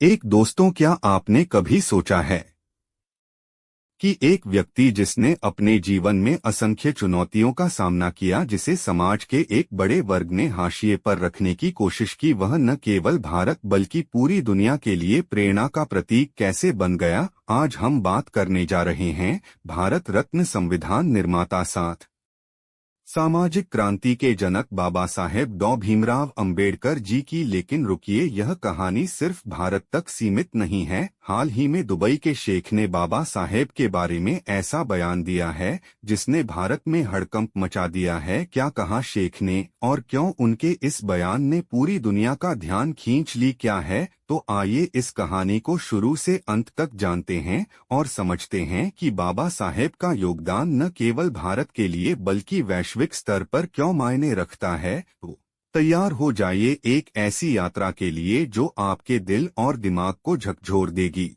एक दोस्तों, क्या आपने कभी सोचा है कि एक व्यक्ति जिसने अपने जीवन में असंख्य चुनौतियों का सामना किया, जिसे समाज के एक बड़े वर्ग ने हाशिए पर रखने की कोशिश की, वह न केवल भारत बल्कि पूरी दुनिया के लिए प्रेरणा का प्रतीक कैसे बन गया। आज हम बात करने जा रहे हैं भारत रत्न संविधान निर्माता साथ सामाजिक क्रांति के जनक बाबा साहेब डॉ भीमराव अंबेडकर जी की। लेकिन रुकिए, यह कहानी सिर्फ भारत तक सीमित नहीं है। हाल ही में दुबई के शेख ने बाबा साहेब के बारे में ऐसा बयान दिया है जिसने भारत में हड़कंप मचा दिया है। क्या कहा शेख ने और क्यों उनके इस बयान ने पूरी दुनिया का ध्यान खींच ली, क्या है? तो आइए इस कहानी को शुरू से अंत तक जानते हैं और समझते हैं कि बाबा साहेब का योगदान न केवल भारत के लिए बल्कि वैश्विक स्तर पर क्यों मायने रखता है। तो तैयार हो जाइए एक ऐसी यात्रा के लिए जो आपके दिल और दिमाग को झकझोर देगी।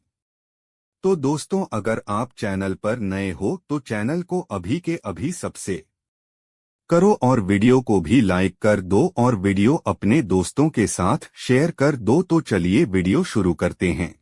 तो दोस्तों, अगर आप चैनल पर नए हो तो चैनल को अभी के अभी सबसे करो और वीडियो को भी लाइक कर दो और वीडियो अपने दोस्तों के साथ शेयर कर दो। तो चलिए वीडियो शुरू करते हैं।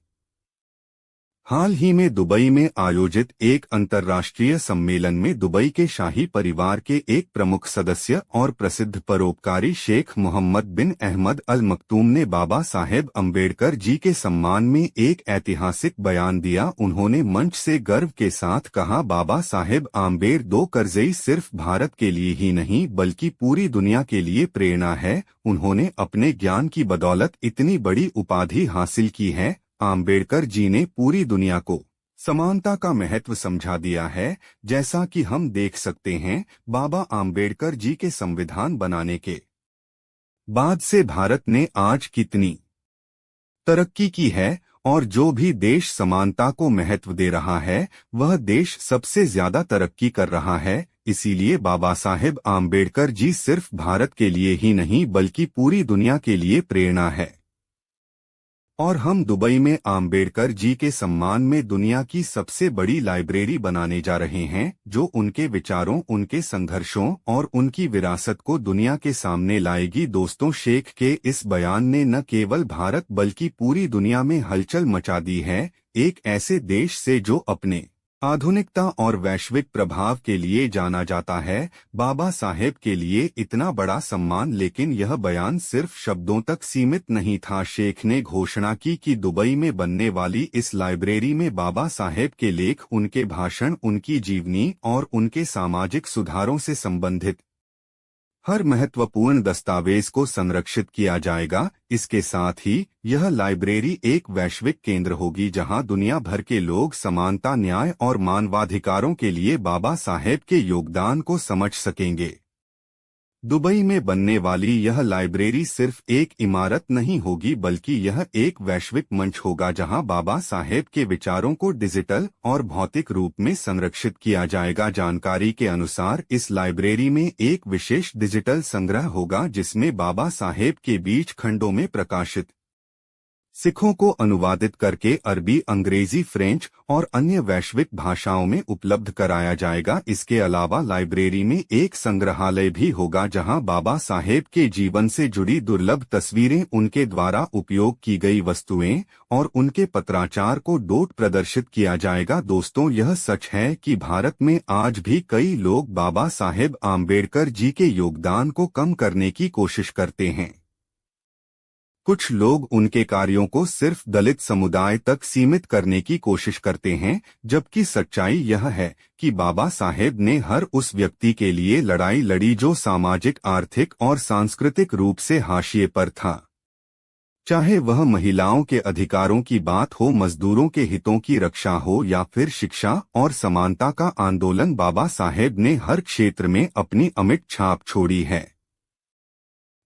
हाल ही में दुबई में आयोजित एक अंतर्राष्ट्रीय सम्मेलन में दुबई के शाही परिवार के एक प्रमुख सदस्य और प्रसिद्ध परोपकारी शेख मोहम्मद बिन अहमद अल मक्तूम ने बाबा साहेब अंबेडकर जी के सम्मान में एक ऐतिहासिक बयान दिया। उन्होंने मंच से गर्व के साथ कहा, बाबा साहेब आम्बेडकर सिर्फ भारत के लिए ही नहीं बल्कि पूरी दुनिया के लिए प्रेरणा है। उन्होंने अपने ज्ञान की बदौलत इतनी बड़ी उपाधि हासिल की है। आम्बेडकर जी ने पूरी दुनिया को समानता का महत्व समझा दिया है। जैसा कि हम देख सकते हैं, बाबा आम्बेडकर जी के संविधान बनाने के बाद से भारत ने आज कितनी तरक्की की है और जो भी देश समानता को महत्व दे रहा है वह देश सबसे ज्यादा तरक्की कर रहा है। इसीलिए बाबा साहेब आम्बेडकर जी सिर्फ भारत के लिए ही नहीं बल्कि पूरी दुनिया के लिए प्रेरणा है। और हम दुबई में आम्बेडकर जी के सम्मान में दुनिया की सबसे बड़ी लाइब्रेरी बनाने जा रहे हैं, जो उनके विचारों, उनके संघर्षों और उनकी विरासत को दुनिया के सामने लाएगी। दोस्तों, शेख के इस बयान ने न केवल भारत बल्कि पूरी दुनिया में हलचल मचा दी है। एक ऐसे देश से जो अपने आधुनिकता और वैश्विक प्रभाव के लिए जाना जाता है, बाबा साहेब के लिए इतना बड़ा सम्मान। लेकिन यह बयान सिर्फ शब्दों तक सीमित नहीं था। शेख ने घोषणा की कि दुबई में बनने वाली इस लाइब्रेरी में बाबा साहेब के लेख, उनके भाषण, उनकी जीवनी और उनके सामाजिक सुधारों से संबंधित हर महत्वपूर्ण दस्तावेज को संरक्षित किया जाएगा। इसके साथ ही यह लाइब्रेरी एक वैश्विक केंद्र होगी जहां दुनिया भर के लोग समानता, न्याय और मानवाधिकारों के लिए बाबा साहेब के योगदान को समझ सकेंगे। दुबई में बनने वाली यह लाइब्रेरी सिर्फ एक इमारत नहीं होगी बल्कि यह एक वैश्विक मंच होगा जहां बाबा साहेब के विचारों को डिजिटल और भौतिक रूप में संरक्षित किया जाएगा। जानकारी के अनुसार इस लाइब्रेरी में एक विशेष डिजिटल संग्रह होगा जिसमें बाबा साहेब के बीच खंडों में प्रकाशित सिखों को अनुवादित करके अरबी, अंग्रेजी, फ्रेंच और अन्य वैश्विक भाषाओं में उपलब्ध कराया जाएगा। इसके अलावा लाइब्रेरी में एक संग्रहालय भी होगा जहां बाबा साहेब के जीवन से जुड़ी दुर्लभ तस्वीरें, उनके द्वारा उपयोग की गई वस्तुएं और उनके पत्राचार को डोट प्रदर्शित किया जाएगा। दोस्तों, यह सच है कि भारत में आज भी कई लोग बाबा साहेब आम्बेडकर जी के योगदान को कम करने की कोशिश करते हैं। कुछ लोग उनके कार्यों को सिर्फ दलित समुदाय तक सीमित करने की कोशिश करते हैं, जबकि सच्चाई यह है कि बाबा साहेब ने हर उस व्यक्ति के लिए लड़ाई लड़ी जो सामाजिक, आर्थिक और सांस्कृतिक रूप से हाशिए पर था। चाहे वह महिलाओं के अधिकारों की बात हो, मजदूरों के हितों की रक्षा हो या फिर शिक्षा और समानता का आंदोलन, बाबा साहेब ने हर क्षेत्र में अपनी अमिट छाप छोड़ी है।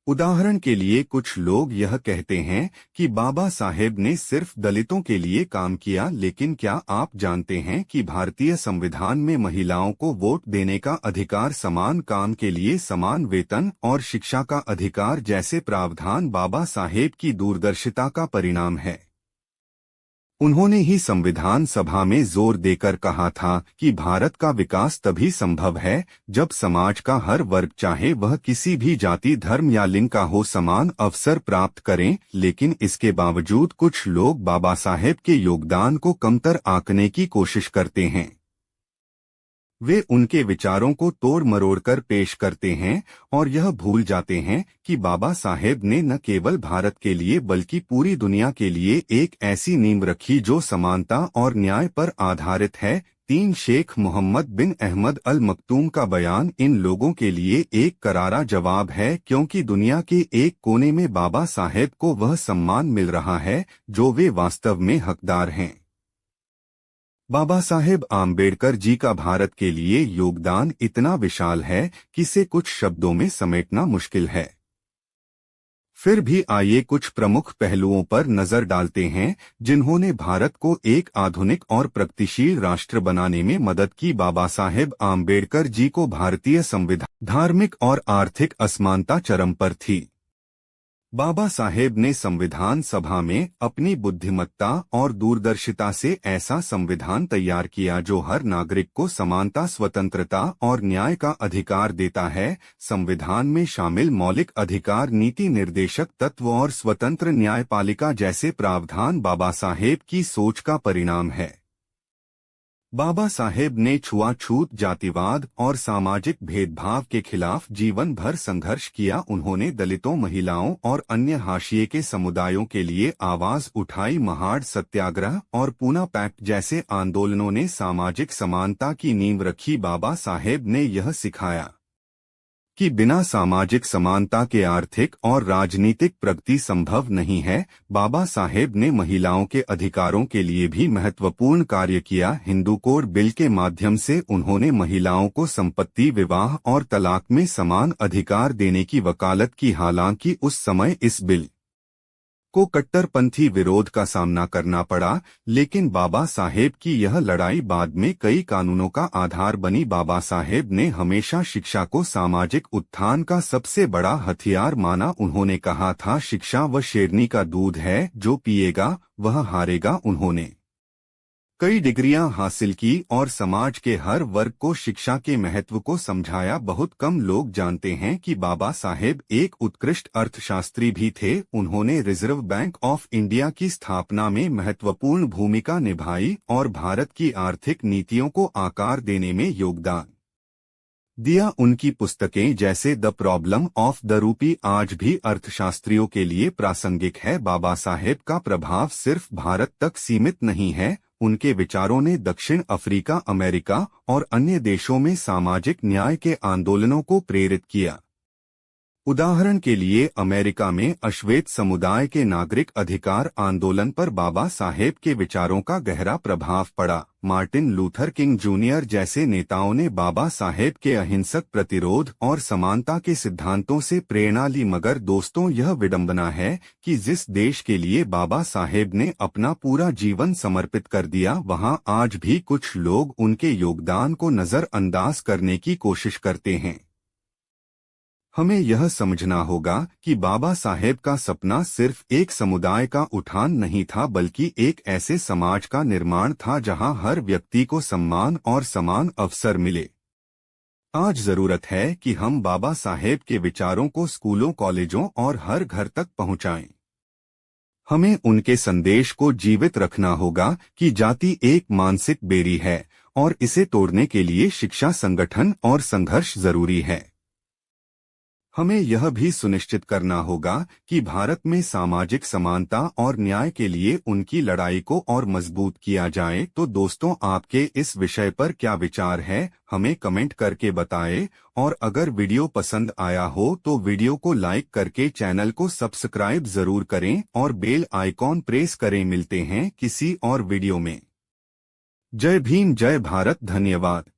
उदाहरण के लिए, कुछ लोग यह कहते हैं कि बाबा साहेब ने सिर्फ दलितों के लिए काम किया, लेकिन क्या आप जानते हैं कि भारतीय संविधान में महिलाओं को वोट देने का अधिकार, समान काम के लिए समान वेतन और शिक्षा का अधिकार जैसे प्रावधान बाबा साहेब की दूरदर्शिता का परिणाम है। उन्होंने ही संविधान सभा में जोर देकर कहा था कि भारत का विकास तभी संभव है जब समाज का हर वर्ग, चाहे वह किसी भी जाति, धर्म या लिंग का हो, समान अवसर प्राप्त करें। लेकिन इसके बावजूद कुछ लोग बाबा साहेब के योगदान को कमतर आंकने की कोशिश करते हैं। वे उनके विचारों को तोड़ मरोड़ कर पेश करते हैं और यह भूल जाते हैं कि बाबा साहेब ने न केवल भारत के लिए बल्कि पूरी दुनिया के लिए एक ऐसी नींव रखी जो समानता और न्याय पर आधारित है। 3 शेख मोहम्मद बिन अहमद अल मक्तूम का बयान इन लोगों के लिए एक करारा जवाब है, क्योंकि दुनिया के एक कोने में बाबा साहेब को वह सम्मान मिल रहा है जो वे वास्तव में हकदार हैं। बाबा साहेब आम्बेडकर जी का भारत के लिए योगदान इतना विशाल है कि इसे कुछ शब्दों में समेटना मुश्किल है। फिर भी आइए कुछ प्रमुख पहलुओं पर नजर डालते हैं जिन्होंने भारत को एक आधुनिक और प्रगतिशील राष्ट्र बनाने में मदद की। बाबा साहेब आम्बेडकर जी को भारतीय संविधान, धार्मिक और आर्थिक असमानता चरम पर थी। बाबा साहेब ने संविधान सभा में अपनी बुद्धिमत्ता और दूरदर्शिता से ऐसा संविधान तैयार किया जो हर नागरिक को समानता, स्वतंत्रता और न्याय का अधिकार देता है। संविधान में शामिल मौलिक अधिकार, नीति निर्देशक तत्व और स्वतंत्र न्यायपालिका जैसे प्रावधान बाबा साहेब की सोच का परिणाम है। बाबा साहेब ने छुआछूत, जातिवाद और सामाजिक भेदभाव के खिलाफ जीवन भर संघर्ष किया। उन्होंने दलितों, महिलाओं और अन्य हाशिए के समुदायों के लिए आवाज उठाई। महाड़ सत्याग्रह और पूना पैक्ट जैसे आंदोलनों ने सामाजिक समानता की नींव रखी। बाबा साहेब ने यह सिखाया कि बिना सामाजिक समानता के आर्थिक और राजनीतिक प्रगति संभव नहीं है। बाबा साहेब ने महिलाओं के अधिकारों के लिए भी महत्वपूर्ण कार्य किया। हिंदू कोड बिल के माध्यम से उन्होंने महिलाओं को संपत्ति, विवाह और तलाक में समान अधिकार देने की वकालत की। हालांकि उस समय इस बिल को कट्टरपंथी विरोध का सामना करना पड़ा, लेकिन बाबा साहेब की यह लड़ाई बाद में कई कानूनों का आधार बनी। बाबा साहेब ने हमेशा शिक्षा को सामाजिक उत्थान का सबसे बड़ा हथियार माना। उन्होंने कहा था, शिक्षा वह शेरनी का दूध है, जो पिएगा वह हारेगा। उन्होंने कई डिग्रियां हासिल की और समाज के हर वर्ग को शिक्षा के महत्व को समझाया। बहुत कम लोग जानते हैं कि बाबा साहेब एक उत्कृष्ट अर्थशास्त्री भी थे। उन्होंने रिजर्व बैंक ऑफ इंडिया की स्थापना में महत्वपूर्ण भूमिका निभाई और भारत की आर्थिक नीतियों को आकार देने में योगदान दिया। उनकी पुस्तकें जैसे the problem of the rupee आज भी अर्थशास्त्रियों के लिए प्रासंगिक है। बाबा साहेब का प्रभाव सिर्फ भारत तक सीमित नहीं है। उनके विचारों ने दक्षिण अफ्रीका, अमेरिका और अन्य देशों में सामाजिक न्याय के आंदोलनों को प्रेरित किया। उदाहरण के लिए अमेरिका में अश्वेत समुदाय के नागरिक अधिकार आंदोलन पर बाबा साहेब के विचारों का गहरा प्रभाव पड़ा। मार्टिन लूथर किंग जूनियर जैसे नेताओं ने बाबा साहेब के अहिंसक प्रतिरोध और समानता के सिद्धांतों से प्रेरणा ली। मगर दोस्तों, यह विडंबना है कि जिस देश के लिए बाबा साहेब ने अपना पूरा जीवन समर्पित कर दिया, वहां आज भी कुछ लोग उनके योगदान को नजरअंदाज करने की कोशिश करते हैं। हमें यह समझना होगा कि बाबा साहेब का सपना सिर्फ एक समुदाय का उत्थान नहीं था, बल्कि एक ऐसे समाज का निर्माण था जहां हर व्यक्ति को सम्मान और समान अवसर मिले। आज जरूरत है कि हम बाबा साहेब के विचारों को स्कूलों, कॉलेजों और हर घर तक पहुंचाएं। हमें उनके संदेश को जीवित रखना होगा कि जाति एक मानसिक बेड़ी है और इसे तोड़ने के लिए शिक्षा, संगठन और संघर्ष जरूरी है। हमें यह भी सुनिश्चित करना होगा कि भारत में सामाजिक समानता और न्याय के लिए उनकी लड़ाई को और मजबूत किया जाए। तो दोस्तों, आपके इस विषय पर क्या विचार है, हमें कमेंट करके बताएं। और अगर वीडियो पसंद आया हो तो वीडियो को लाइक करके चैनल को सब्सक्राइब जरूर करें और बेल आइकॉन प्रेस करें। मिलते हैं किसी और वीडियो में। जय भीम, जय भारत, धन्यवाद।